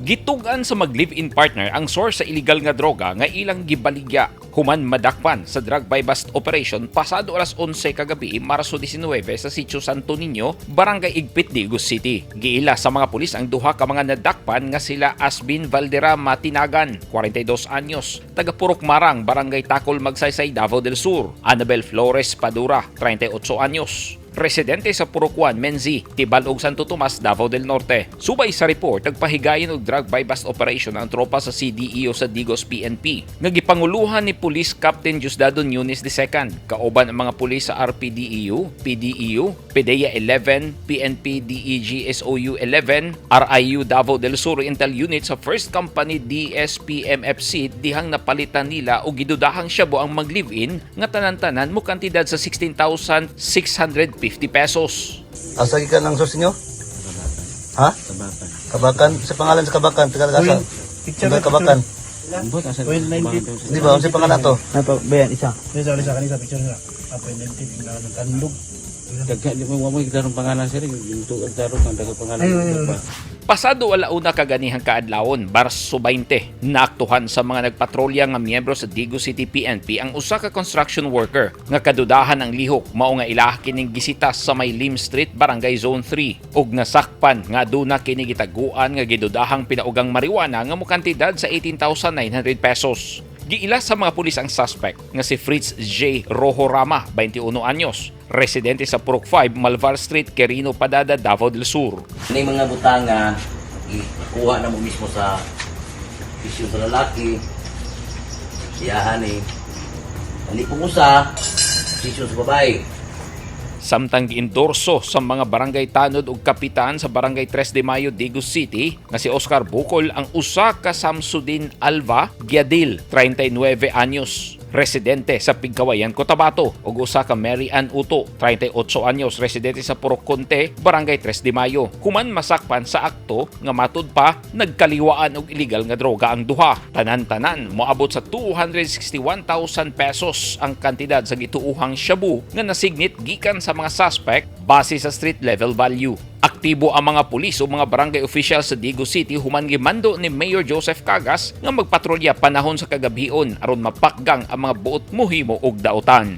Gitugan sa mag-live-in partner ang source sa illegal nga droga nga ilang gibaligya human madakpan sa drug buy bust operation pasado alas 11 kagabi Marso 19 sa Sitio Santo Niño, Barangay Igpit, Digos City. Giila sa mga pulis ang duha ka mga nadakpan nga sila Asbin Valderrama Tinagan, 42 anyos, taga Purok Marang, Barangay Takol Magsaysay, Davao del Sur; Annabel Flores Padura, 38 anyos, residente sa Purokuan, Menzi, Tibalog, Santo Tomas, Davao del Norte. Subay sa report, nagpahigayon og drug buy bust operation ang tropa sa CDEO sa Digos PNP. Nagipanguluhan ni Police Captain Diosdado Nunes II, kauban ang mga pulis sa RPDEU, PDEU, PDEA 11, PNP DEG SOU 11, RIU Davao del Sur Intel Unit sa First Company DSPMFC dihang napalitan nila o gidudahang shabu ang mag-live-in nga tanan-tanan mo kantidad sa 16,650 pesos. Asa ka ng source niyo? Ha? Kabakan. Kabakan. Sa pangalan sa Kabakan. Taga-asa. Picture Sa Kabakan. Ambot asa. Well, 90. Di ba? Sa pangalan to? Nato, bayan, isa. Isa kanisa, picture nila. Apa yung 90, tingnan ng tandog. Daga di mo darong pangalan sir, yung tuod darong ang daga pangalan. Pasado alauna kaganihang kaadlawon, Marso 20, naaktuhan sa mga nagpatrolya nga miyembro sa Digos City PNP ang usa ka construction worker nga kadudahan ang lihok mao nga ilaha kining gisitas sa may Lim Street, Barangay Zone 3 ug nasakpan nga aduna kini gitaguan nga gidudahang pinaugang marijuana nga mokantidad sa 18,900 pesos. Giila sa mga pulis ang suspect nga si Fritz J. Rohorama, 21 anyos, residente sa Purok 5, Malvar Street, Quirino Padada, Davao del Sur. May mga butanga ikuha na mo mismo sa isyu sa lalaki, siyahan ani pong usa isyu sa babae. Samtang giendorso sa mga barangay tanod ug kapitan sa Barangay 3 de Mayo, Digos City nga si Oscar Bukol ang usa ka Samsudin Alva Giadil, 39 anyos, residente sa Pigkawayan, Cotabato, ug usa ka Mary Ann Uto, 38 anyos, residente sa Purok Conte, Barangay 3 de Mayo. Human masakpan sa akto nga matud pa nagkaliwaan og illegal nga droga ang duha. Tanan-tanan moabot sa 261,000 pesos ang kantidad sa gituuhang shabu nga nasignit gikan sa mga suspect base sa street level value. Aktibo ang mga pulis o mga barangay officials sa Digos City human gimando ni Mayor Joseph Cagas nga magpatrolya panahon sa kagabhion aron mapakgang ang mga buot mohimo og dautan.